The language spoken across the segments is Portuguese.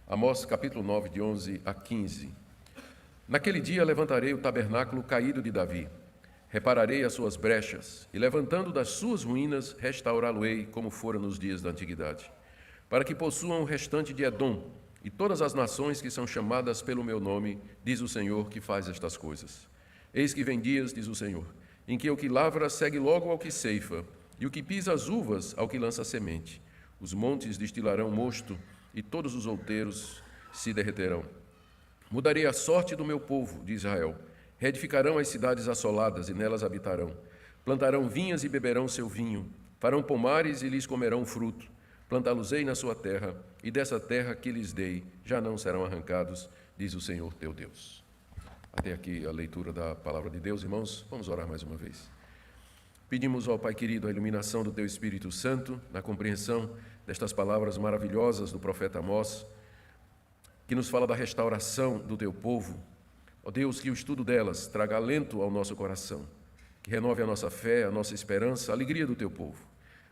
Amós capítulo 9, de 11 a 15. Naquele dia levantarei o tabernáculo caído de Davi, repararei as suas brechas, e levantando das suas ruínas, restaurá-lo-ei como fora nos dias da antiguidade, para que possuam o restante de Edom, e todas as nações que são chamadas pelo meu nome, diz o Senhor que faz estas coisas. Eis que vem dias, diz o Senhor, em que o que lavra segue logo ao que ceifa, e o que pisa as uvas ao que lança semente. Os montes destilarão mosto, e todos os outeiros se derreterão. Mudarei a sorte do meu povo, de Israel. Reedificarão as cidades assoladas, e nelas habitarão. Plantarão vinhas e beberão seu vinho. Farão pomares e lhes comerão fruto. Plantá-los-ei na sua terra, e dessa terra que lhes dei já não serão arrancados, diz o Senhor teu Deus. Até aqui a leitura da palavra de Deus, irmãos. Vamos orar mais uma vez. Pedimos ao Pai querido a iluminação do Teu Espírito Santo, na compreensão destas palavras maravilhosas do profeta Amós, que nos fala da restauração do Teu povo. Ó Deus, que o estudo delas traga alento ao nosso coração, que renove a nossa fé, a nossa esperança, a alegria do Teu povo.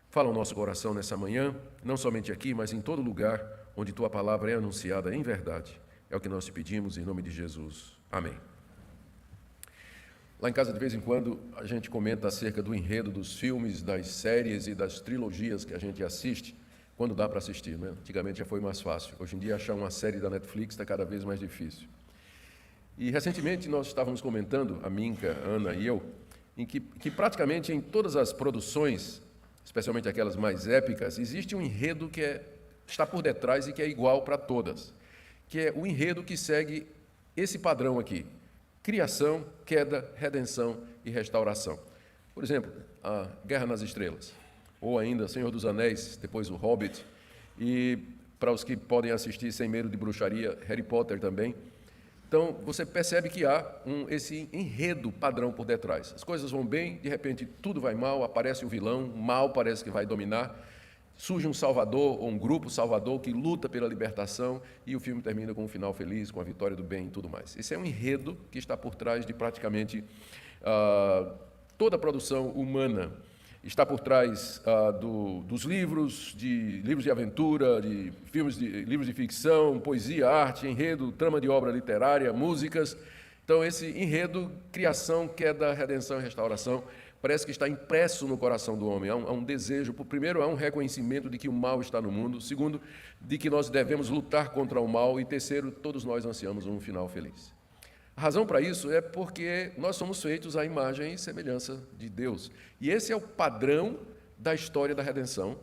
Fala ao nosso coração nessa manhã, não somente aqui, mas em todo lugar onde Tua palavra é anunciada em verdade. É o que nós te pedimos em nome de Jesus. Amém. Lá em casa, de vez em quando, a gente comenta acerca do enredo dos filmes, das séries e das trilogias que a gente assiste, quando dá para assistir, né? Antigamente já foi mais fácil. Hoje em dia, achar uma série da Netflix está cada vez mais difícil. E, recentemente, nós estávamos comentando, a Minka, a Ana e eu, em que praticamente em todas as produções, especialmente aquelas mais épicas, existe um enredo que está por detrás e que é igual para todas, que é o enredo que segue esse padrão aqui: criação, queda, redenção e restauração. Por exemplo, a Guerra nas Estrelas, ou ainda Senhor dos Anéis, depois o Hobbit, e para os que podem assistir sem medo de bruxaria, Harry Potter também. Então, você percebe que há esse enredo padrão por detrás. As coisas vão bem, de repente tudo vai mal, aparece o vilão, o mal parece que vai dominar, surge um salvador ou um grupo salvador que luta pela libertação e o filme termina com um final feliz, com a vitória do bem e tudo mais. Esse é um enredo que está por trás de praticamente toda a produção humana. Está por trás dos livros de aventura, de filmes, livros de ficção, poesia, arte, enredo, trama de obra literária, músicas. Então, esse enredo, criação, queda, redenção e restauração, parece que está impresso no coração do homem. Há um desejo, primeiro, há um reconhecimento de que o mal está no mundo. Segundo, de que nós devemos lutar contra o mal. E terceiro, todos nós ansiamos um final feliz. A razão para isso é porque nós somos feitos à imagem e semelhança de Deus. E esse é o padrão da história da redenção,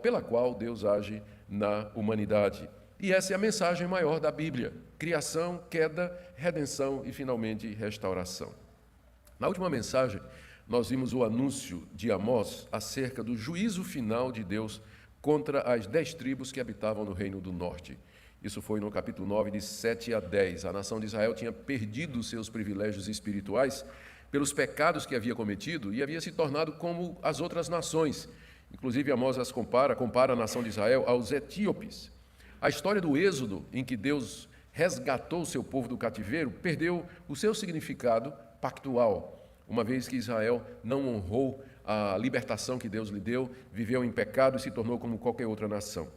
pela qual Deus age na humanidade. E essa é a mensagem maior da Bíblia: criação, queda, redenção e, finalmente, restauração. Na última mensagem, nós vimos o anúncio de Amós acerca do juízo final de Deus contra as 10 tribos que habitavam no Reino do Norte. Isso foi no capítulo 9, de 7 a 10. A nação de Israel tinha perdido seus privilégios espirituais pelos pecados que havia cometido e havia se tornado como as outras nações. Inclusive, Amós as compara a nação de Israel aos etíopes. A história do Êxodo, em que Deus resgatou o seu povo do cativeiro, perdeu o seu significado pactual, uma vez que Israel não honrou a libertação que Deus lhe deu, viveu em pecado e se tornou como qualquer outra nação.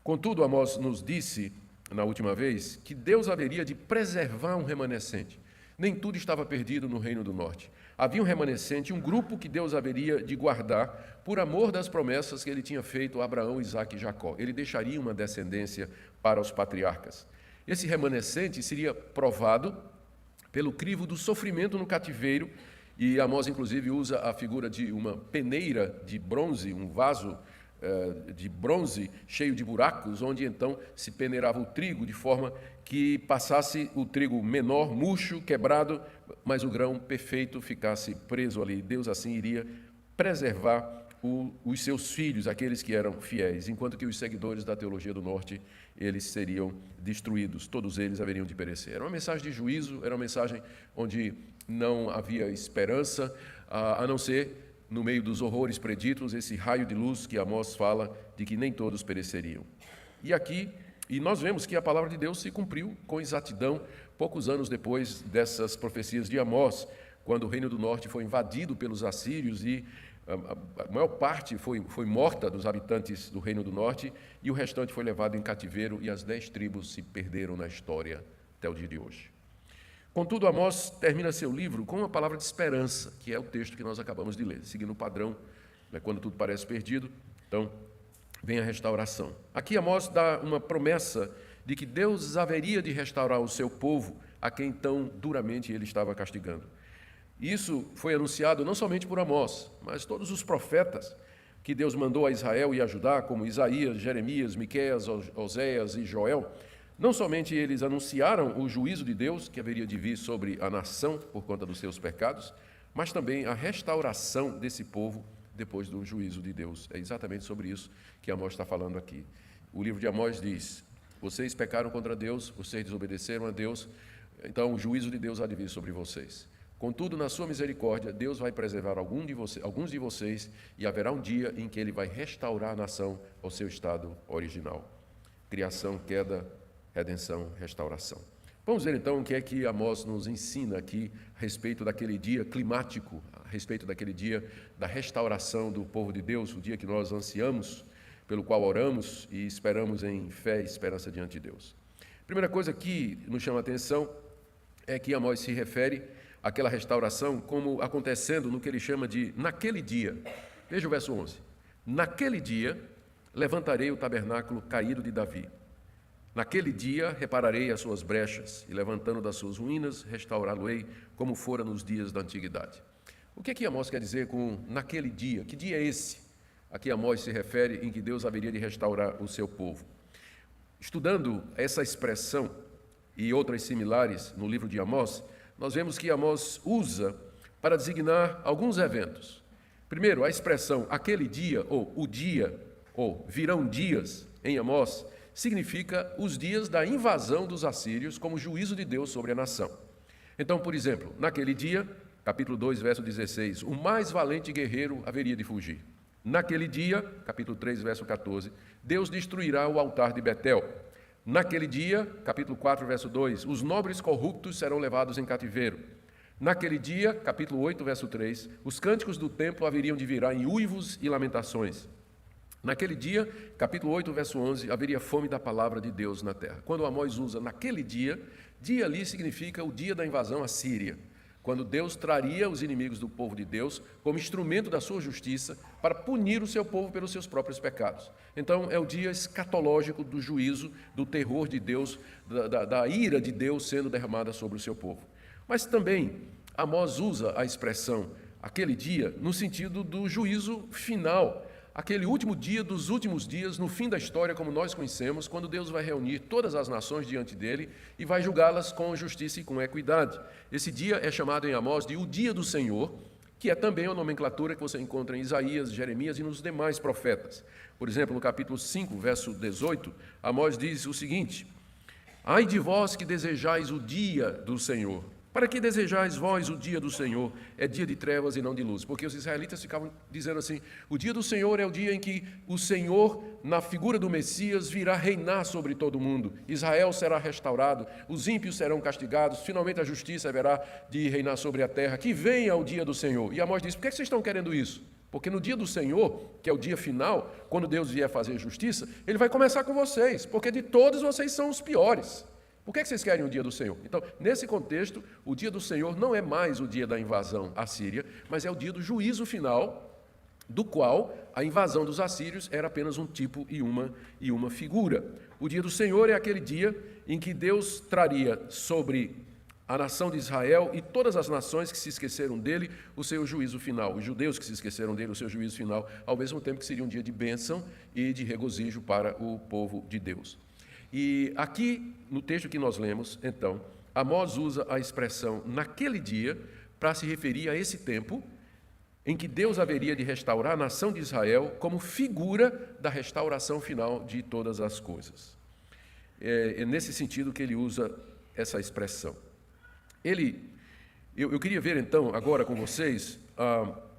Contudo, Amós nos disse, na última vez, que Deus haveria de preservar um remanescente. Nem tudo estava perdido no Reino do Norte. Havia um remanescente, um grupo que Deus haveria de guardar por amor das promessas que ele tinha feito a Abraão, Isaque e Jacó. Ele deixaria uma descendência para os patriarcas. Esse remanescente seria provado pelo crivo do sofrimento no cativeiro, e Amós, inclusive, usa a figura de uma peneira de bronze, um vaso de bronze cheio de buracos, onde então se peneirava o trigo, de forma que passasse o trigo menor, murcho, quebrado, mas o grão perfeito ficasse preso ali. Deus assim iria preservar os seus filhos, aqueles que eram fiéis, enquanto que os seguidores da teologia do norte, eles seriam destruídos, todos eles haveriam de perecer. Era uma mensagem de juízo, era uma mensagem onde não havia esperança, a não ser, no meio dos horrores preditos, esse raio de luz que Amós fala de que nem todos pereceriam. E nós vemos que a palavra de Deus se cumpriu com exatidão poucos anos depois dessas profecias de Amós, quando o Reino do Norte foi invadido pelos assírios e A maior parte foi morta dos habitantes do Reino do Norte e o restante foi levado em cativeiro e as 10 tribos se perderam na história até o dia de hoje. Contudo, Amós termina seu livro com uma palavra de esperança, que é o texto que nós acabamos de ler, seguindo o padrão, né, quando tudo parece perdido, então vem a restauração. Aqui Amós dá uma promessa de que Deus haveria de restaurar o seu povo, a quem tão duramente ele estava castigando. Isso foi anunciado não somente por Amós, mas todos os profetas que Deus mandou a Israel e a Judá, como Isaías, Jeremias, Miqueias, Oséias e Joel, não somente eles anunciaram o juízo de Deus que haveria de vir sobre a nação por conta dos seus pecados, mas também a restauração desse povo depois do juízo de Deus. É exatamente sobre isso que Amós está falando aqui. O livro de Amós diz: vocês pecaram contra Deus, vocês desobedeceram a Deus, então o juízo de Deus há de vir sobre vocês. Contudo, na sua misericórdia, Deus vai preservar alguns de vocês e haverá um dia em que Ele vai restaurar a nação ao seu estado original. Criação, queda, redenção, restauração. Vamos ver então o que é que Amós nos ensina aqui a respeito daquele dia climático, a respeito daquele dia da restauração do povo de Deus, o dia que nós ansiamos, pelo qual oramos e esperamos em fé e esperança diante de Deus. Primeira coisa que nos chama a atenção é que Amós se refere àquela restauração como acontecendo no que ele chama de naquele dia. Veja o verso 11. Naquele dia levantarei o tabernáculo caído de Davi. Naquele dia repararei as suas brechas e levantando das suas ruínas restaurá-lo-ei como fora nos dias da antiguidade. O que Amós quer dizer com naquele dia? Que dia é esse? Aqui Amós se refere em que Deus haveria de restaurar o seu povo. Estudando essa expressão e outras similares no livro de Amós, nós vemos que Amós usa para designar alguns eventos. Primeiro, a expressão aquele dia, ou o dia, ou virão dias, em Amós, significa os dias da invasão dos assírios como juízo de Deus sobre a nação. Então, por exemplo, naquele dia, capítulo 2, verso 16, o mais valente guerreiro haveria de fugir. Naquele dia, capítulo 3, verso 14, Deus destruirá o altar de Betel. Naquele dia, capítulo 4, verso 2, os nobres corruptos serão levados em cativeiro. Naquele dia, capítulo 8, verso 3, os cânticos do templo haveriam de virar em uivos e lamentações. Naquele dia, capítulo 8, verso 11, haveria fome da palavra de Deus na terra. Quando Amós usa naquele dia, dia ali significa o dia da invasão assíria, quando Deus traria os inimigos do povo de Deus como instrumento da sua justiça para punir o seu povo pelos seus próprios pecados. Então, é o dia escatológico do juízo, do terror de Deus, da ira de Deus sendo derramada sobre o seu povo. Mas também, Amós usa a expressão aquele dia no sentido do juízo final, aquele último dia dos últimos dias, no fim da história, como nós conhecemos, quando Deus vai reunir todas as nações diante dele e vai julgá-las com justiça e com equidade. Esse dia é chamado em Amós de o dia do Senhor, que é também a nomenclatura que você encontra em Isaías, Jeremias e nos demais profetas. Por exemplo, no capítulo 5, verso 18, Amós diz o seguinte: ai de vós que desejais o dia do Senhor. Para que desejais vós o dia do Senhor? É dia de trevas e não de luz. Porque os israelitas ficavam dizendo assim, o dia do Senhor é o dia em que o Senhor, na figura do Messias, virá reinar sobre todo o mundo. Israel será restaurado, os ímpios serão castigados, finalmente a justiça haverá de reinar sobre a terra. Que venha o dia do Senhor. E Amós diz, por que vocês estão querendo isso? Porque no dia do Senhor, que é o dia final, quando Deus vier fazer justiça, Ele vai começar com vocês, porque de todos vocês são os piores. Por que vocês querem o dia do Senhor? Então, nesse contexto, o dia do Senhor não é mais o dia da invasão assíria, mas é o dia do juízo final, do qual a invasão dos assírios era apenas um tipo e uma figura. O dia do Senhor é aquele dia em que Deus traria sobre a nação de Israel e todas as nações que se esqueceram dele o seu juízo final. Os judeus que se esqueceram dele o seu juízo final, ao mesmo tempo que seria um dia de bênção e de regozijo para o povo de Deus. E aqui, no texto que nós lemos, então, Amós usa a expressão naquele dia para se referir a esse tempo em que Deus haveria de restaurar a nação de Israel como figura da restauração final de todas as coisas. É nesse sentido que ele usa essa expressão. Eu queria ver então, agora com vocês,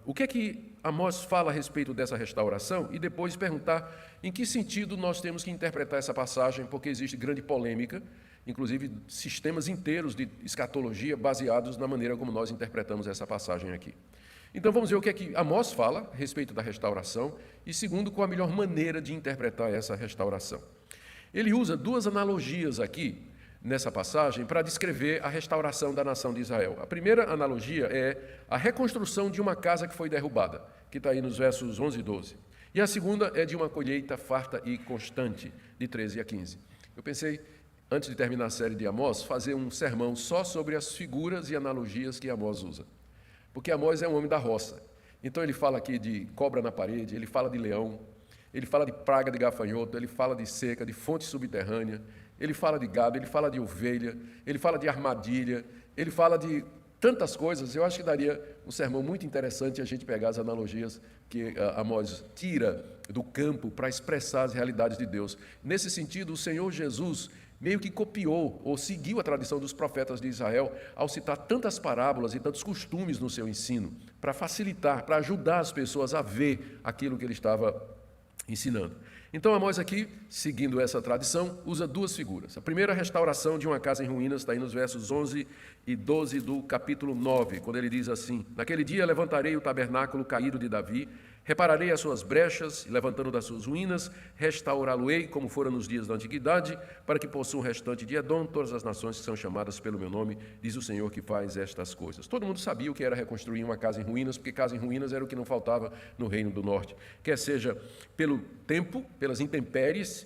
o que é que Amós fala a respeito dessa restauração e depois perguntar em que sentido nós temos que interpretar essa passagem, porque existe grande polêmica, inclusive sistemas inteiros de escatologia baseados na maneira como nós interpretamos essa passagem aqui. Então vamos ver o que é que Amós fala a respeito da restauração e, segundo, qual a melhor maneira de interpretar essa restauração. Ele usa duas analogias aqui nessa passagem para descrever a restauração da nação de Israel. A primeira analogia é a reconstrução de uma casa que foi derrubada, que está aí nos versos 11 e 12. E a segunda é de uma colheita farta e constante, de 13 a 15. Eu pensei, antes de terminar a série de Amós, fazer um sermão só sobre as figuras e analogias que Amós usa. Porque Amós é um homem da roça. Então ele fala aqui de cobra na parede, ele fala de leão, ele fala de praga de gafanhoto, ele fala de seca, de fonte subterrânea, ele fala de gado, ele fala de ovelha, ele fala de armadilha, ele fala de tantas coisas. Eu acho que daria um sermão muito interessante a gente pegar as analogias que Amós tira do campo para expressar as realidades de Deus. Nesse sentido, o Senhor Jesus meio que copiou ou seguiu a tradição dos profetas de Israel ao citar tantas parábolas e tantos costumes no seu ensino, para facilitar, para ajudar as pessoas a ver aquilo que ele estava ensinando. Então, Amós aqui, seguindo essa tradição, usa duas figuras. A primeira, a restauração de uma casa em ruínas, está aí nos versos 11 e 12 do capítulo 9, quando ele diz assim: naquele dia levantarei o tabernáculo caído de Davi, repararei as suas brechas, e levantando das suas ruínas, restaurá-lo-ei, como fora nos dias da antiguidade, para que possua o restante de Edom, todas as nações que são chamadas pelo meu nome, diz o Senhor que faz estas coisas. Todo mundo sabia o que era reconstruir uma casa em ruínas, porque casa em ruínas era o que não faltava no Reino do Norte, quer seja pelo tempo, pelas intempéries,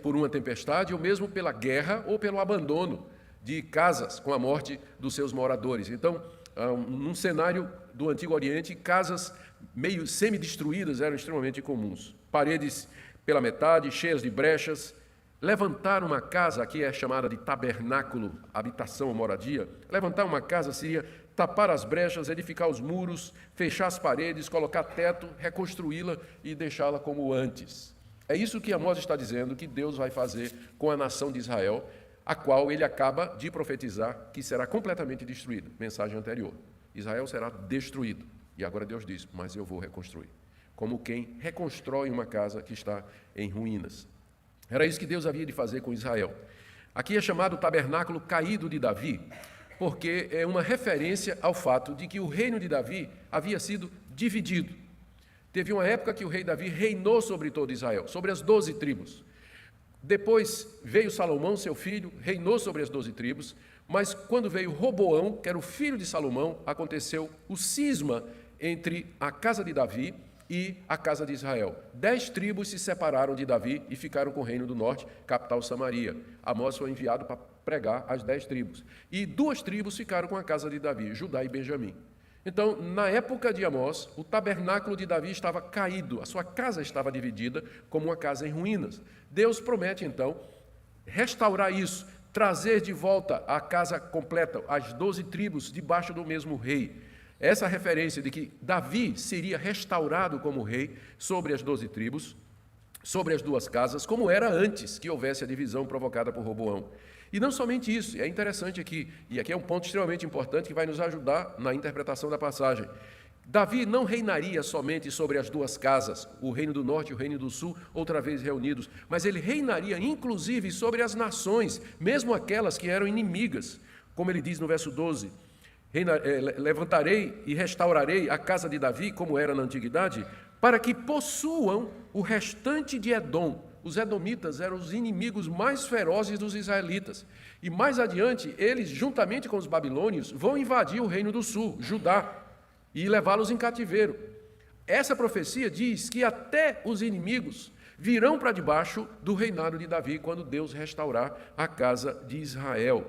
por uma tempestade, ou mesmo pela guerra ou pelo abandono de casas com a morte dos seus moradores. Então, num cenário do Antigo Oriente, casas meio semi-destruídas eram extremamente comuns. Paredes pela metade, cheias de brechas. Levantar uma casa, aqui é chamada de tabernáculo, habitação ou moradia. Levantar uma casa seria tapar as brechas, edificar os muros, fechar as paredes, colocar teto, reconstruí-la e deixá-la como antes. É isso que Amós está dizendo que Deus vai fazer com a nação de Israel, a qual ele acaba de profetizar que será completamente destruída. Mensagem anterior. Israel será destruído. E agora Deus diz, mas eu vou reconstruir. Como quem reconstrói uma casa que está em ruínas. Era isso que Deus havia de fazer com Israel. Aqui é chamado tabernáculo caído de Davi, porque é uma referência ao fato de que o reino de Davi havia sido dividido. Teve uma época que o rei Davi reinou sobre todo Israel, sobre as 12 tribos. Depois veio Salomão, seu filho, reinou sobre as 12 tribos, mas quando veio Roboão, que era o filho de Salomão, aconteceu o cisma entre a casa de Davi e a casa de Israel. 10 tribos se separaram de Davi e ficaram com o reino do norte, capital Samaria. Amós foi enviado para pregar as 10 tribos. E 2 tribos ficaram com a casa de Davi, Judá e Benjamim. Então, na época de Amós, o tabernáculo de Davi estava caído, a sua casa estava dividida como uma casa em ruínas. Deus promete, então, restaurar isso, trazer de volta a casa completa, as 12 tribos, debaixo do mesmo rei. Essa referência de que Davi seria restaurado como rei sobre as 12 tribos, sobre as 2 casas, como era antes que houvesse a divisão provocada por Roboão. E não somente isso, é interessante aqui, e aqui é um ponto extremamente importante que vai nos ajudar na interpretação da passagem. Davi não reinaria somente sobre as 2 casas, o reino do norte e o reino do sul, outra vez reunidos, mas ele reinaria inclusive sobre as nações, mesmo aquelas que eram inimigas, como ele diz no verso 12, levantarei e restaurarei a casa de Davi, como era na antiguidade, para que possuam o restante de Edom. Os edomitas eram os inimigos mais ferozes dos israelitas. E mais adiante, eles, juntamente com os babilônios, vão invadir o reino do sul, Judá, e levá-los em cativeiro. Essa profecia diz que até os inimigos virão para debaixo do reinado de Davi, quando Deus restaurar a casa de Israel.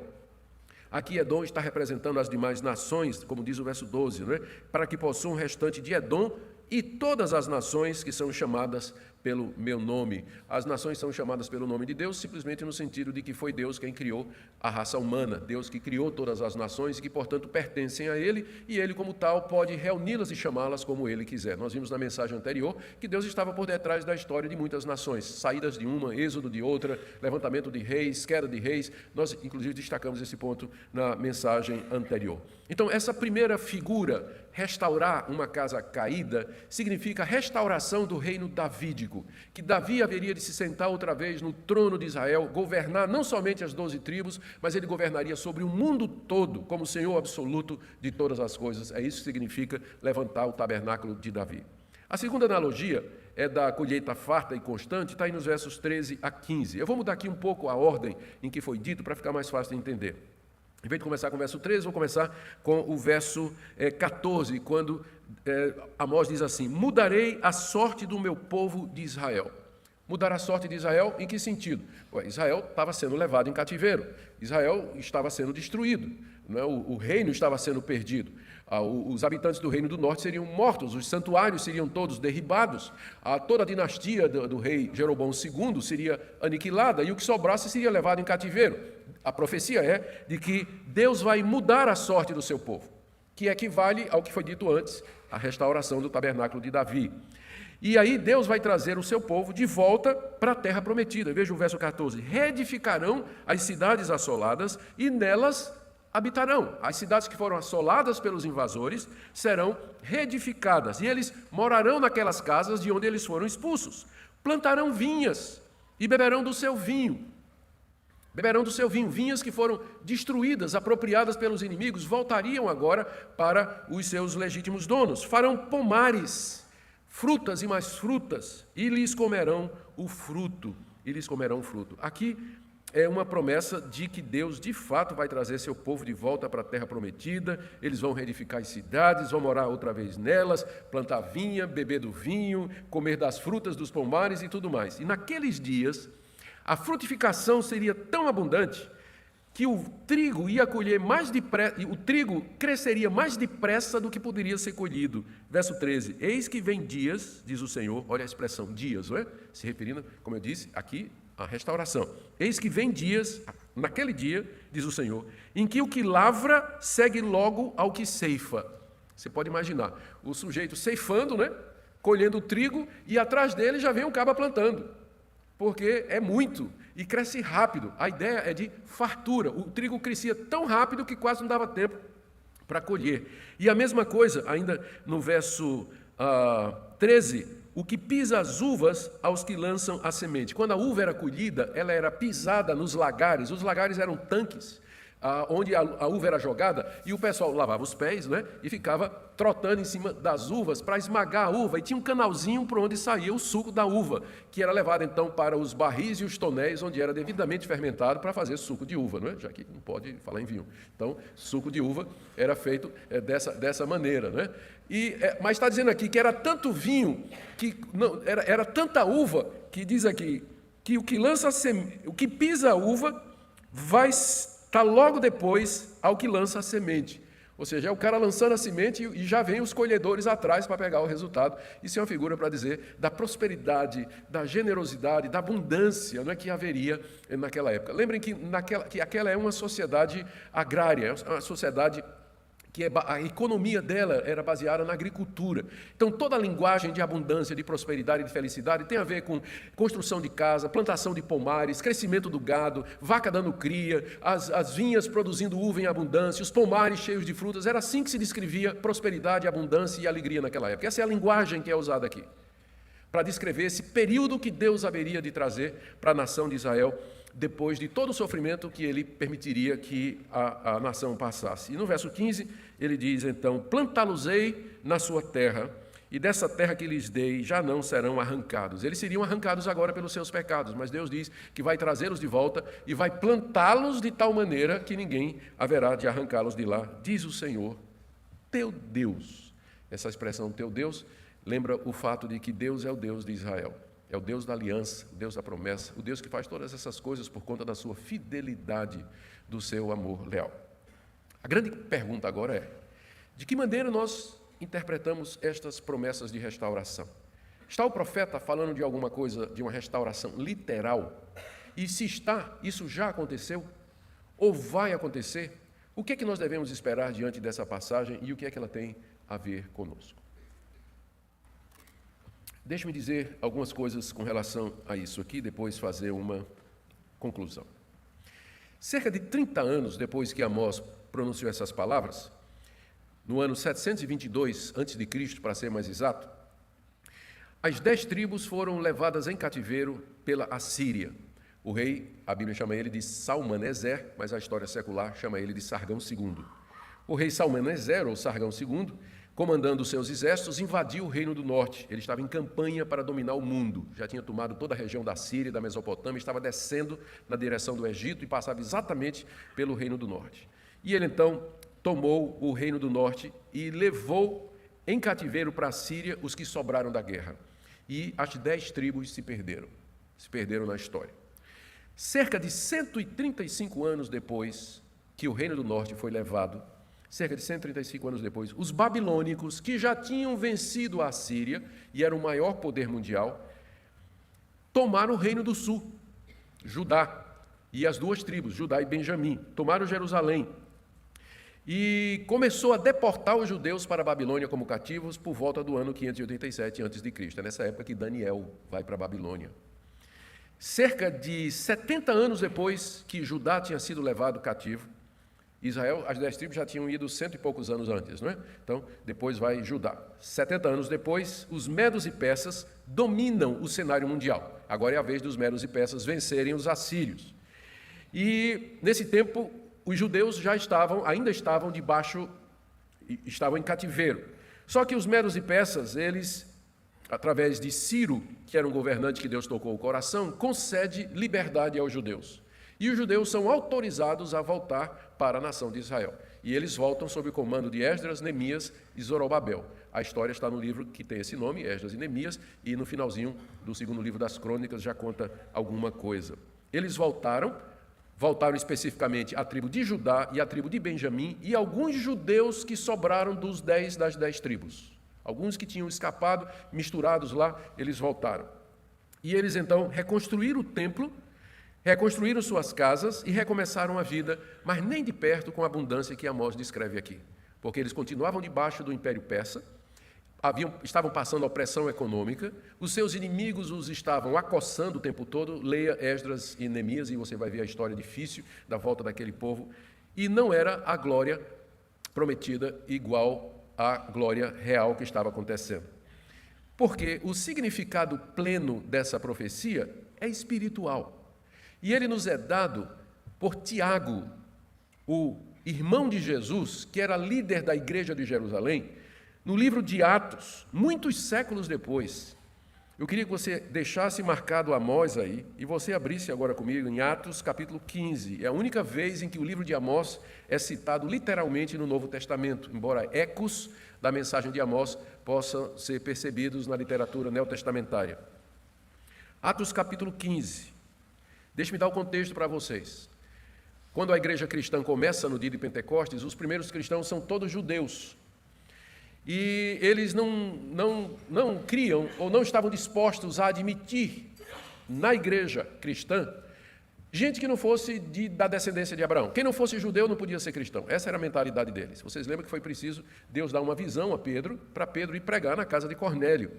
Aqui Edom está representando as demais nações, como diz o verso 12, né? Para que possuam o restante de Edom e todas as nações que são chamadas pelo meu nome. As nações são chamadas pelo nome de Deus simplesmente no sentido de que foi Deus quem criou a raça humana, Deus que criou todas as nações e que, portanto, pertencem a Ele, e Ele, como tal, pode reuni-las e chamá-las como Ele quiser. Nós vimos na mensagem anterior que Deus estava por detrás da história de muitas nações, saídas de uma, êxodo de outra, levantamento de reis, queda de reis. Nós, inclusive, destacamos esse ponto na mensagem anterior. Então, essa primeira figura restaurar uma casa caída significa a restauração do reino davídico, que Davi haveria de se sentar outra vez no trono de Israel, governar não somente as 12 tribos, mas ele governaria sobre o mundo todo, como Senhor absoluto de todas as coisas. É isso que significa levantar o tabernáculo de Davi. A segunda analogia é da colheita farta e constante, está aí nos versos 13 a 15. Eu vou mudar aqui um pouco a ordem em que foi dito, para ficar mais fácil de entender. Em vez de começar com o verso 13, vou começar com o verso 14, quando Amós diz assim: mudarei a sorte do meu povo de Israel. Mudar a sorte de Israel em que sentido? Israel estava sendo levado em cativeiro, Israel estava sendo destruído, não é? O reino estava sendo perdido. Os habitantes do reino do norte seriam mortos, os santuários seriam todos derribados, toda a dinastia do rei Jeroboão II seria aniquilada e o que sobrasse seria levado em cativeiro. A profecia é de que Deus vai mudar a sorte do seu povo, que equivale ao que foi dito antes, a restauração do tabernáculo de Davi. E aí Deus vai trazer o seu povo de volta para a terra prometida. Veja o verso 14: reedificarão as cidades assoladas e nelas habitarão. As cidades que foram assoladas pelos invasores serão reedificadas e eles morarão naquelas casas de onde eles foram expulsos. Plantarão vinhas e beberão do seu vinho. Beberão do seu vinho. Vinhas que foram destruídas, apropriadas pelos inimigos, voltariam agora para os seus legítimos donos. Farão pomares, frutas e mais frutas, e lhes comerão o fruto. E lhes comerão o fruto. Aqui é uma promessa de que Deus, de fato, vai trazer seu povo de volta para a terra prometida. Eles vão reedificar as cidades, vão morar outra vez nelas, plantar vinha, beber do vinho, comer das frutas dos pomares e tudo mais. E naqueles dias, a frutificação seria tão abundante que o trigo ia colher mais depressa, o trigo cresceria mais depressa do que poderia ser colhido. Verso 13: eis que vem dias, diz o Senhor, olha a expressão dias, não é? Se referindo, como eu disse, aqui a restauração. Eis que vem dias, naquele dia, diz o Senhor, em que o que lavra segue logo ao que ceifa. Você pode imaginar, o sujeito ceifando, né? Colhendo o trigo, e atrás dele já vem um cabra plantando, porque é muito e cresce rápido. A ideia é de fartura. O trigo crescia tão rápido que quase não dava tempo para colher. E a mesma coisa, ainda no verso 13, o que pisa as uvas aos que lançam a semente. Quando a uva era colhida, ela era pisada nos lagares. Os lagares eram tanques, onde a uva era jogada, e o pessoal lavava os pés, né, e ficava trotando em cima das uvas para esmagar a uva, e tinha um canalzinho por onde saía o suco da uva, que era levado então para os barris e os tonéis, onde era devidamente fermentado para fazer suco de uva, não é? Já que não pode falar em vinho. Então, suco de uva era feito dessa maneira, né? Mas está dizendo aqui que era tanto vinho, que não, era tanta uva, que diz aqui que o que pisa a uva vai estar logo depois ao que lança a semente. Ou seja, é o cara lançando a semente e já vem os colhedores atrás para pegar o resultado. Isso é uma figura para dizer da prosperidade, da generosidade, da abundância, não é, que haveria naquela época. Lembrem que aquela é uma sociedade agrária, é uma sociedade que a economia dela era baseada na agricultura. Então, toda a linguagem de abundância, de prosperidade e de felicidade tem a ver com construção de casa, plantação de pomares, crescimento do gado, vaca dando cria, as vinhas produzindo uva em abundância, os pomares cheios de frutas. Era assim que se descrevia prosperidade, abundância e alegria naquela época. Essa é a linguagem que é usada aqui, para descrever esse período que Deus haveria de trazer para a nação de Israel, depois de todo o sofrimento que ele permitiria que a nação passasse. E no verso 15, ele diz, então, plantá-los-ei na sua terra, e dessa terra que lhes dei já não serão arrancados. Eles seriam arrancados agora pelos seus pecados, mas Deus diz que vai trazê-los de volta e vai plantá-los de tal maneira que ninguém haverá de arrancá-los de lá, diz o Senhor, teu Deus. Essa expressão, teu Deus, lembra o fato de que Deus é o Deus de Israel. É o Deus da aliança, o Deus da promessa, o Deus que faz todas essas coisas por conta da sua fidelidade, do seu amor leal. A grande pergunta agora é, de que maneira nós interpretamos estas promessas de restauração? Está o profeta falando de alguma coisa, de uma restauração literal? E se está, isso já aconteceu? Ou vai acontecer? O que é que nós devemos esperar diante dessa passagem e o que é que ela tem a ver conosco? Deixe-me dizer algumas coisas com relação a isso aqui, depois fazer uma conclusão. Cerca de 30 anos depois que Amós pronunciou essas palavras, no ano 722 a.C., para ser mais exato, as 10 tribos foram levadas em cativeiro pela Assíria. O rei, a Bíblia chama ele de Salmaneser, mas a história secular chama ele de Sargão II. O rei Salmaneser, ou Sargão II, comandando os seus exércitos, invadiu o reino do norte. Ele estava em campanha para dominar o mundo. Já tinha tomado toda a região da Síria e da Mesopotâmia, estava descendo na direção do Egito e passava exatamente pelo reino do norte. E ele então tomou o reino do norte e levou em cativeiro para a Síria os que sobraram da guerra. E as 10 tribos se perderam na história. Cerca de 135 anos depois que o reino do norte foi levado, cerca de 135 anos depois, os babilônicos, que já tinham vencido a Síria e eram o maior poder mundial, tomaram o reino do sul, Judá, e as 2 tribos, Judá e Benjamim, tomaram Jerusalém. E começou a deportar os judeus para a Babilônia como cativos por volta do ano 587 a.C. É nessa época que Daniel vai para a Babilônia. Cerca de 70 anos depois que Judá tinha sido levado cativo, Israel, as 10 tribos já tinham ido 100 e poucos anos antes, não é? Então, depois vai Judá. 70 anos depois, os medos e persas dominam o cenário mundial. Agora é a vez dos medos e persas vencerem os assírios. E, nesse tempo, os judeus ainda estavam estavam em cativeiro. Só que os medos e persas, eles, através de Ciro, que era um governante que Deus tocou o coração, concede liberdade aos judeus. E os judeus são autorizados a voltar para a nação de Israel. E eles voltam sob o comando de Esdras, Neemias e Zorobabel. A história está no livro que tem esse nome, Esdras e Neemias, e no finalzinho do 2º livro das Crônicas já conta alguma coisa. Eles voltaram especificamente a tribo de Judá e a tribo de Benjamim e alguns judeus que sobraram das 10 tribos. Alguns que tinham escapado, misturados lá, eles voltaram. E eles então reconstruíram o templo, reconstruíram suas casas e recomeçaram a vida, mas nem de perto com a abundância que Amós descreve aqui. Porque eles continuavam debaixo do Império Persa, estavam passando opressão econômica, os seus inimigos os estavam acossando o tempo todo, leia Esdras e Neemias e você vai ver a história difícil da volta daquele povo, e não era a glória prometida igual à glória real que estava acontecendo. Porque o significado pleno dessa profecia é espiritual. E ele nos é dado por Tiago, o irmão de Jesus, que era líder da igreja de Jerusalém, no livro de Atos, muitos séculos depois. Eu queria que você deixasse marcado Amós aí, e você abrisse agora comigo em Atos capítulo 15. É a única vez em que o livro de Amós é citado literalmente no Novo Testamento, embora ecos da mensagem de Amós possam ser percebidos na literatura neotestamentária. Atos capítulo 15. Deixe-me dar o contexto para vocês. Quando a igreja cristã começa no dia de Pentecostes, os primeiros cristãos são todos judeus. E eles não criam ou não estavam dispostos a admitir na igreja cristã gente que não fosse da descendência de Abraão. Quem não fosse judeu não podia ser cristão. Essa era a mentalidade deles. Vocês lembram que foi preciso Deus dar uma visão a Pedro, para Pedro ir pregar na casa de Cornélio,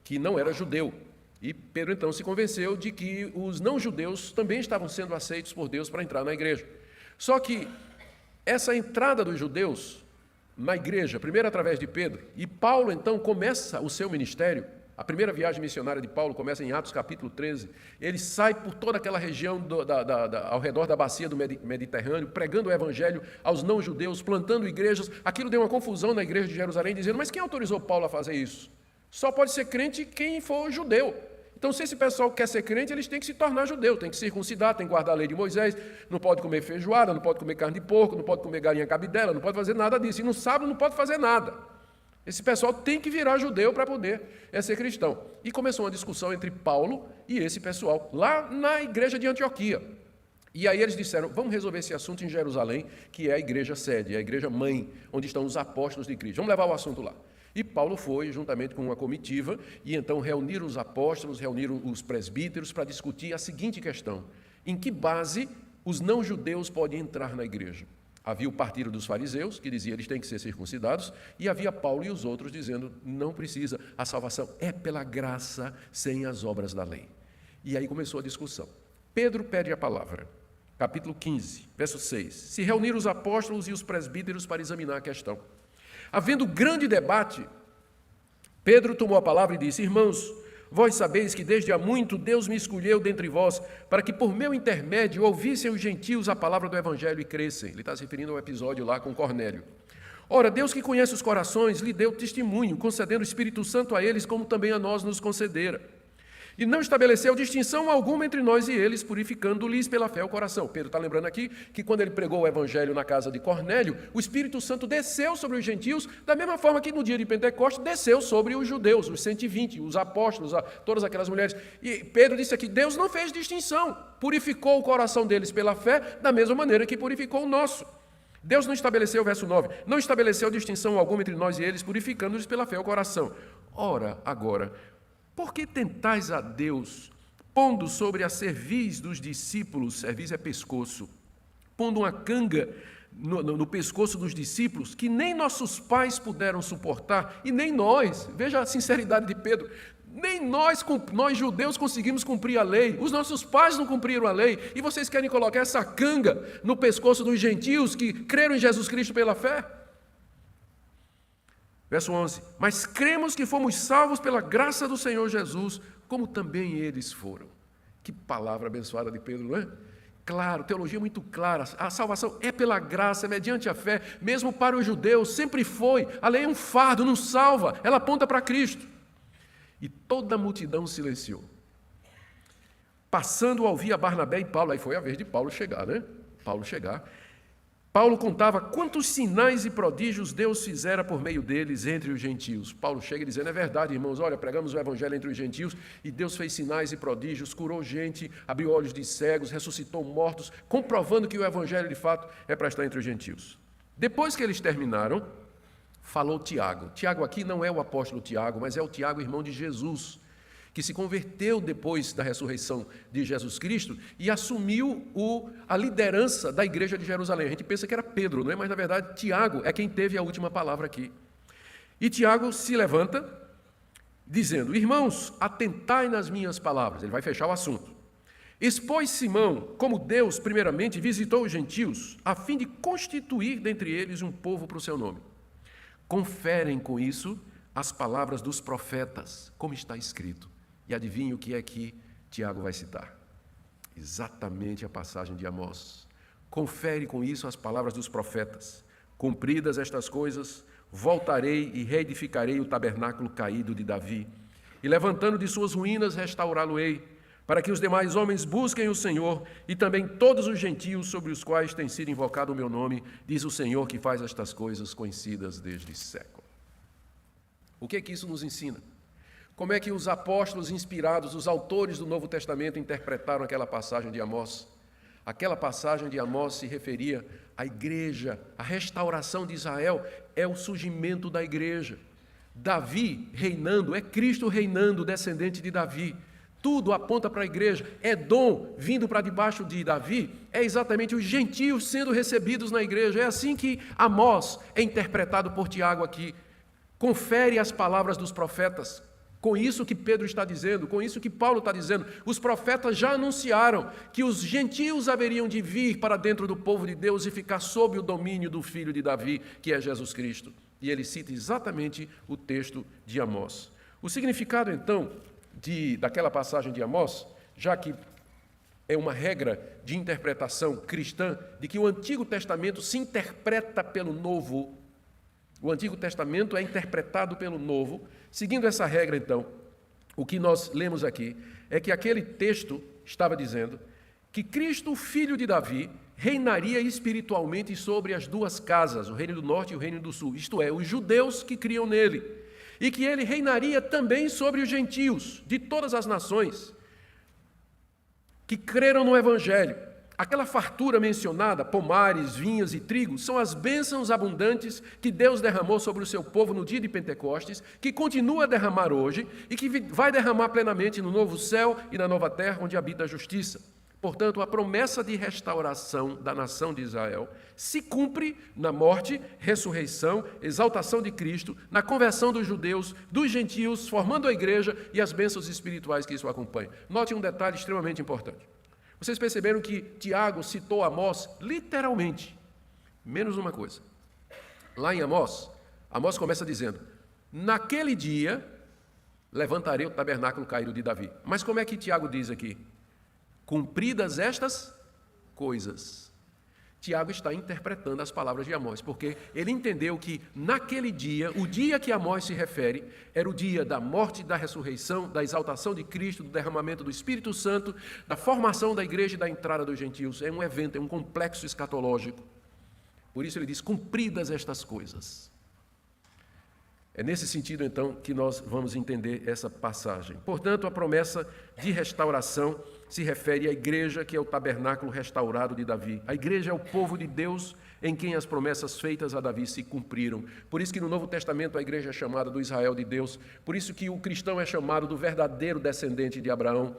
que não era judeu. E Pedro então se convenceu de que os não-judeus também estavam sendo aceitos por Deus para entrar na igreja. Só que essa entrada dos judeus na igreja, primeiro através de Pedro, e Paulo então começa o seu ministério. A primeira viagem missionária de Paulo começa em Atos capítulo 13. Ele sai por toda aquela região ao redor da bacia do Mediterrâneo, pregando o evangelho aos não-judeus, plantando igrejas. Aquilo deu uma confusão na igreja de Jerusalém, dizendo, mas quem autorizou Paulo a fazer isso? Só pode ser crente quem for judeu. Então, se esse pessoal quer ser crente, eles têm que se tornar judeu, têm que circuncidar, têm que guardar a lei de Moisés, não pode comer feijoada, não pode comer carne de porco, não pode comer galinha cabidela, não pode fazer nada disso. E no sábado não pode fazer nada. Esse pessoal tem que virar judeu para poder ser cristão. E começou uma discussão entre Paulo e esse pessoal, lá na igreja de Antioquia. E aí eles disseram, vamos resolver esse assunto em Jerusalém, que é a igreja sede, é a igreja mãe, onde estão os apóstolos de Cristo. Vamos levar o assunto lá. E Paulo foi, juntamente com uma comitiva, e então reuniram os apóstolos, reuniram os presbíteros para discutir a seguinte questão: em que base os não-judeus podem entrar na igreja? Havia o partido dos fariseus, que dizia eles têm que ser circuncidados, e havia Paulo e os outros dizendo, não precisa, a salvação é pela graça, sem as obras da lei. E aí começou a discussão. Pedro pede a palavra, capítulo 15, verso 6. Se reuniram os apóstolos e os presbíteros para examinar a questão. Havendo grande debate, Pedro tomou a palavra e disse: irmãos, vós sabeis que desde há muito Deus me escolheu dentre vós, para que por meu intermédio ouvissem os gentios a palavra do Evangelho e crescem. Ele está se referindo ao episódio lá com Cornélio. Ora, Deus que conhece os corações, lhe deu testemunho, concedendo o Espírito Santo a eles, como também a nós nos concedera. E não estabeleceu distinção alguma entre nós e eles, purificando-lhes pela fé o coração. Pedro está lembrando aqui que quando ele pregou o Evangelho na casa de Cornélio, o Espírito Santo desceu sobre os gentios, da mesma forma que no dia de Pentecostes desceu sobre os judeus, os 120, os apóstolos, todas aquelas mulheres. E Pedro disse aqui, Deus não fez distinção, purificou o coração deles pela fé, da mesma maneira que purificou o nosso. Deus não estabeleceu, verso 9, não estabeleceu distinção alguma entre nós e eles, purificando-lhes pela fé o coração. Ora, agora, por que tentais a Deus, pondo sobre a cerviz dos discípulos, cerviz é pescoço, pondo uma canga no pescoço dos discípulos, que nem nossos pais puderam suportar, e nem nós, veja a sinceridade de Pedro, nem nós judeus conseguimos cumprir a lei, os nossos pais não cumpriram a lei, e vocês querem colocar essa canga no pescoço dos gentios que creram em Jesus Cristo pela fé? Verso 11, mas cremos que fomos salvos pela graça do Senhor Jesus, como também eles foram. Que palavra abençoada de Pedro, não é? Claro, teologia muito clara, a salvação é pela graça, é mediante a fé, mesmo para os judeus, sempre foi. A lei é um fardo, não salva, ela aponta para Cristo. E toda a multidão silenciou. Passando a ouvir a Barnabé e Paulo, aí foi a vez de Paulo chegar, né? Paulo contava quantos sinais e prodígios Deus fizera por meio deles entre os gentios. Paulo chega dizendo, é verdade, irmãos, olha, pregamos o evangelho entre os gentios e Deus fez sinais e prodígios, curou gente, abriu olhos de cegos, ressuscitou mortos, comprovando que o evangelho de fato é para estar entre os gentios. Depois que eles terminaram, falou Tiago. Tiago aqui não é o apóstolo Tiago, mas é o Tiago, irmão de Jesus, que se converteu depois da ressurreição de Jesus Cristo e assumiu a liderança da igreja de Jerusalém. A gente pensa que era Pedro, não é? Mas na verdade Tiago é quem teve a última palavra aqui. E Tiago se levanta dizendo, irmãos, atentai nas minhas palavras. Ele vai fechar o assunto. Expôs Simão como Deus primeiramente visitou os gentios a fim de constituir dentre eles um povo para o seu nome. Conferem com isso as palavras dos profetas, como está escrito. E adivinhe o que é que Tiago vai citar? Exatamente a passagem de Amós. Confere com isso as palavras dos profetas. Cumpridas estas coisas, voltarei e reedificarei o tabernáculo caído de Davi, e levantando de suas ruínas, restaurá-lo-ei, para que os demais homens busquem o Senhor, e também todos os gentios sobre os quais tem sido invocado o meu nome, diz o Senhor que faz estas coisas conhecidas desde século. O que é que isso nos ensina? Como é que os apóstolos inspirados, os autores do Novo Testamento interpretaram aquela passagem de Amós? Aquela passagem de Amós se referia à igreja, a restauração de Israel é o surgimento da igreja. Davi reinando, é Cristo reinando, descendente de Davi. Tudo aponta para a igreja. Edom vindo para debaixo de Davi é exatamente os gentios sendo recebidos na igreja. É assim que Amós é interpretado por Tiago aqui. Confere as palavras dos profetas. Com isso que Pedro está dizendo, com isso que Paulo está dizendo, os profetas já anunciaram que os gentios haveriam de vir para dentro do povo de Deus e ficar sob o domínio do filho de Davi, que é Jesus Cristo. E ele cita exatamente o texto de Amós. O significado, então, daquela passagem de Amós, já que é uma regra de interpretação cristã, de que o Antigo Testamento se interpreta pelo Novo. O Antigo Testamento é interpretado pelo Novo. Seguindo essa regra, então, o que nós lemos aqui é que aquele texto estava dizendo que Cristo, filho de Davi, reinaria espiritualmente sobre as duas casas, o reino do norte e o reino do sul, isto é, os judeus que criam nele, e que ele reinaria também sobre os gentios de todas as nações que creram no Evangelho. Aquela fartura mencionada, pomares, vinhas e trigo, são as bênçãos abundantes que Deus derramou sobre o seu povo no dia de Pentecostes, que continua a derramar hoje e que vai derramar plenamente no novo céu e na nova terra, onde habita a justiça. Portanto, a promessa de restauração da nação de Israel se cumpre na morte, ressurreição, exaltação de Cristo, na conversão dos judeus, dos gentios, formando a igreja e as bênçãos espirituais que isso acompanha. Note um detalhe extremamente importante. Vocês perceberam que Tiago citou Amós literalmente, menos uma coisa. Lá em Amós, Amós começa dizendo: naquele dia levantarei o tabernáculo caído de Davi. Mas como é que Tiago diz aqui? Cumpridas estas coisas. Tiago está interpretando as palavras de Amós, porque ele entendeu que naquele dia, o dia que Amós se refere, era o dia da morte, da ressurreição, da exaltação de Cristo, do derramamento do Espírito Santo, da formação da igreja e da entrada dos gentios. É um evento, é um complexo escatológico. Por isso ele diz, cumpridas estas coisas. É nesse sentido, então, que nós vamos entender essa passagem. Portanto, a promessa de restauração se refere à igreja, que é o tabernáculo restaurado de Davi. A igreja é o povo de Deus em quem as promessas feitas a Davi se cumpriram. Por isso que no Novo Testamento a igreja é chamada do Israel de Deus. Por isso que o cristão é chamado do verdadeiro descendente de Abraão.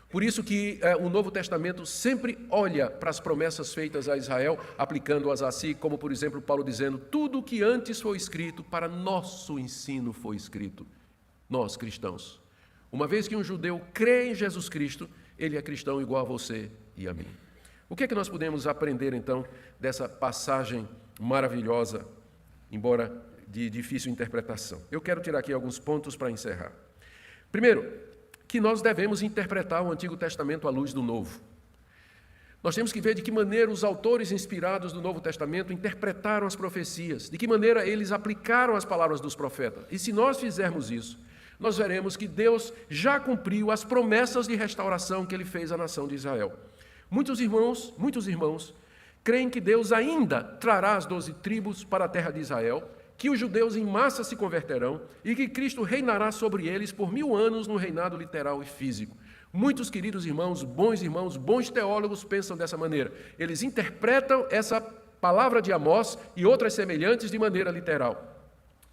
Por isso que o Novo Testamento sempre olha para as promessas feitas a Israel, aplicando-as a si, como por exemplo Paulo dizendo, tudo o que antes foi escrito para nosso ensino foi escrito, nós cristãos. Uma vez que um judeu crê em Jesus Cristo, ele é cristão igual a você e a mim. O que é que nós podemos aprender então dessa passagem maravilhosa, embora de difícil interpretação? Eu quero tirar aqui alguns pontos para encerrar. Primeiro, que nós devemos interpretar o Antigo Testamento à luz do Novo. Nós temos que ver de que maneira os autores inspirados do Novo Testamento interpretaram as profecias, de que maneira eles aplicaram as palavras dos profetas. E se nós fizermos isso, nós veremos que Deus já cumpriu as promessas de restauração que ele fez à nação de Israel. Muitos irmãos creem que Deus ainda trará as 12 tribos para a terra de Israel, que os judeus em massa se converterão e que Cristo reinará sobre eles por 1000 anos no reinado literal e físico. Muitos queridos irmãos, bons teólogos pensam dessa maneira. Eles interpretam essa palavra de Amós e outras semelhantes de maneira literal.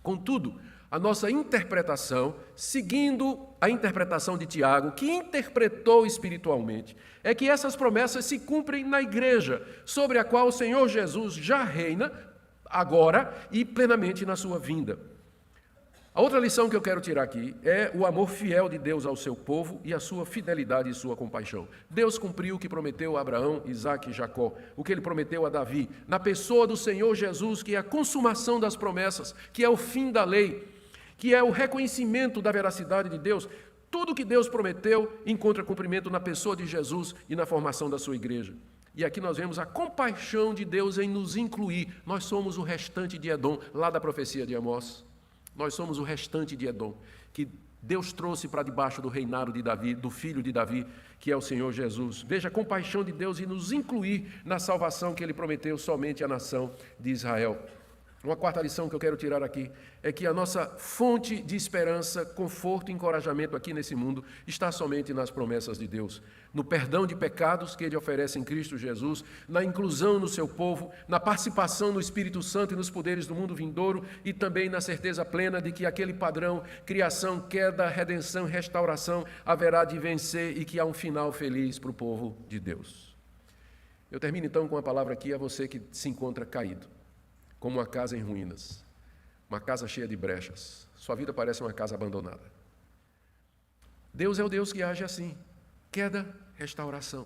Contudo, a nossa interpretação, seguindo a interpretação de Tiago, que interpretou espiritualmente, é que essas promessas se cumprem na igreja, sobre a qual o Senhor Jesus já reina, agora e plenamente na sua vinda. A outra lição que eu quero tirar aqui é o amor fiel de Deus ao seu povo e a sua fidelidade e sua compaixão. Deus cumpriu o que prometeu a Abraão, Isaque e Jacó, o que ele prometeu a Davi, na pessoa do Senhor Jesus, que é a consumação das promessas, que é o fim da lei, que é o reconhecimento da veracidade de Deus. Tudo que Deus prometeu encontra cumprimento na pessoa de Jesus e na formação da sua igreja. E aqui nós vemos a compaixão de Deus em nos incluir. Nós somos o restante de Edom, lá da profecia de Amós. Nós somos o restante de Edom, que Deus trouxe para debaixo do reinado de Davi, do filho de Davi, que é o Senhor Jesus. Veja a compaixão de Deus em nos incluir na salvação que ele prometeu somente à nação de Israel. Uma quarta lição que eu quero tirar aqui é que a nossa fonte de esperança, conforto e encorajamento aqui nesse mundo está somente nas promessas de Deus, no perdão de pecados que ele oferece em Cristo Jesus, na inclusão no seu povo, na participação no Espírito Santo e nos poderes do mundo vindouro e também na certeza plena de que aquele padrão, criação, queda, redenção, restauração, haverá de vencer e que há um final feliz para o povo de Deus. Eu termino então com uma palavra aqui a você que se encontra caído, como uma casa em ruínas, uma casa cheia de brechas. Sua vida parece uma casa abandonada. Deus é o Deus que age assim, queda, restauração.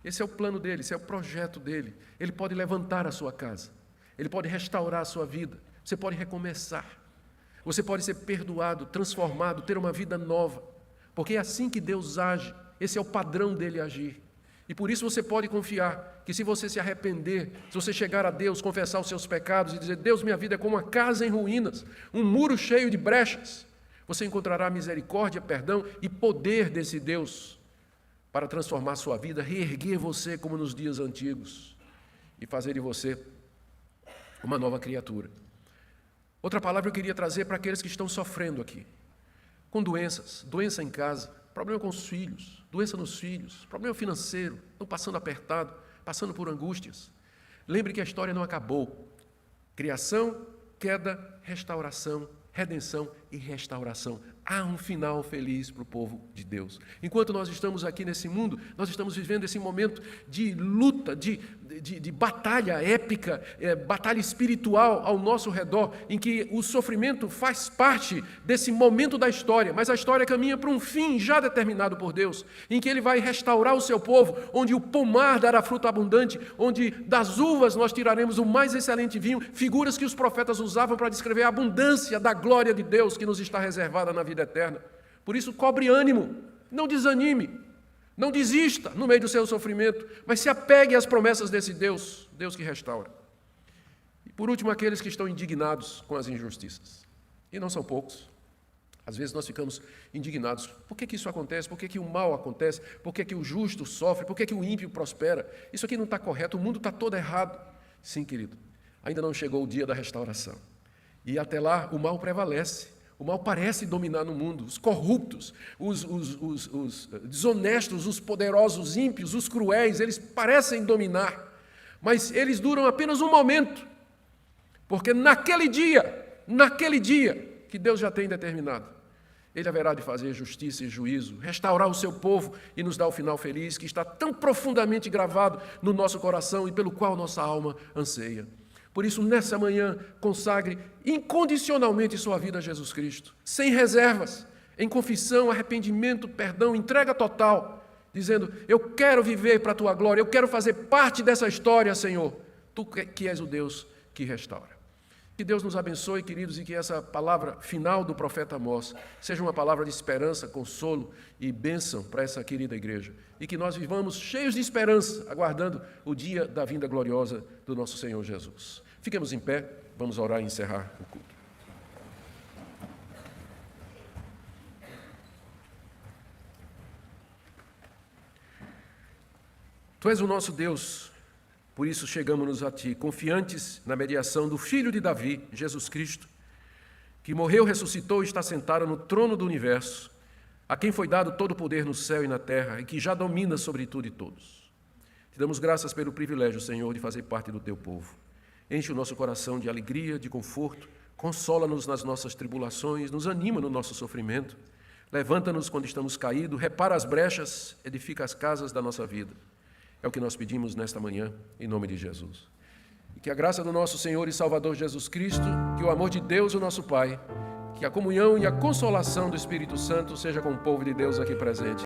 Esse é o plano dele, esse é o projeto dele. Ele pode levantar a sua casa, ele pode restaurar a sua vida, você pode recomeçar, você pode ser perdoado, transformado, ter uma vida nova, porque é assim que Deus age, esse é o padrão dele agir. E por isso você pode confiar que se você se arrepender, se você chegar a Deus, confessar os seus pecados e dizer, Deus, minha vida é como uma casa em ruínas, um muro cheio de brechas, você encontrará misericórdia, perdão e poder desse Deus para transformar sua vida, reerguer você como nos dias antigos e fazer de você uma nova criatura. Outra palavra eu queria trazer para aqueles que estão sofrendo aqui, com doenças, doença em casa, problema com os filhos, doença nos filhos, problema financeiro, estão passando apertado, passando por angústias. Lembre que a história não acabou. Criação, queda, restauração, redenção e restauração. Há um final feliz para o povo de Deus. Enquanto nós estamos aqui nesse mundo, nós estamos vivendo esse momento de luta, de batalha épica, batalha espiritual ao nosso redor, em que o sofrimento faz parte desse momento da história, mas a história caminha para um fim já determinado por Deus, em que Ele vai restaurar o seu povo, onde o pomar dará fruto abundante, onde das uvas nós tiraremos o mais excelente vinho, figuras que os profetas usavam para descrever a abundância da glória de Deus que nos está reservada na vida eterna. Por isso, cobre ânimo, não desanime, não desista no meio do seu sofrimento, mas se apegue às promessas desse Deus, Deus que restaura. E por último, aqueles que estão indignados com as injustiças. E não são poucos. Às vezes nós ficamos indignados. Por que isso acontece? Por que o mal acontece? Por que o justo sofre? Por que o ímpio prospera? Isso aqui não está correto, o mundo está todo errado. Sim, querido, ainda não chegou o dia da restauração. E até lá o mal prevalece. O mal parece dominar no mundo. Os corruptos, os desonestos, os poderosos, os ímpios, os cruéis, eles parecem dominar. Mas eles duram apenas um momento. Porque naquele dia que Deus já tem determinado, Ele haverá de fazer justiça e juízo, restaurar o seu povo e nos dar o final feliz que está tão profundamente gravado no nosso coração e pelo qual nossa alma anseia. Por isso, nessa manhã, consagre incondicionalmente sua vida a Jesus Cristo, sem reservas, em confissão, arrependimento, perdão, entrega total, dizendo, eu quero viver para a Tua glória, eu quero fazer parte dessa história, Senhor, Tu que és o Deus que restaura. Que Deus nos abençoe, queridos, e que essa palavra final do profeta Amós seja uma palavra de esperança, consolo e bênção para essa querida igreja. E que nós vivamos cheios de esperança, aguardando o dia da vinda gloriosa do nosso Senhor Jesus. Fiquemos em pé, vamos orar e encerrar o culto. Tu és o nosso Deus. Por isso chegamos-nos a Ti, confiantes na mediação do Filho de Davi, Jesus Cristo, que morreu, ressuscitou e está sentado no trono do universo, a quem foi dado todo o poder no céu e na terra, e que já domina sobre tudo e todos. Te damos graças pelo privilégio, Senhor, de fazer parte do Teu povo. Enche o nosso coração de alegria, de conforto, consola-nos nas nossas tribulações, nos anima no nosso sofrimento, levanta-nos quando estamos caídos, repara as brechas, edifica as casas da nossa vida. É o que nós pedimos nesta manhã, em nome de Jesus. E que a graça do nosso Senhor e Salvador Jesus Cristo, que o amor de Deus, o nosso Pai, que a comunhão e a consolação do Espírito Santo seja com o povo de Deus aqui presente,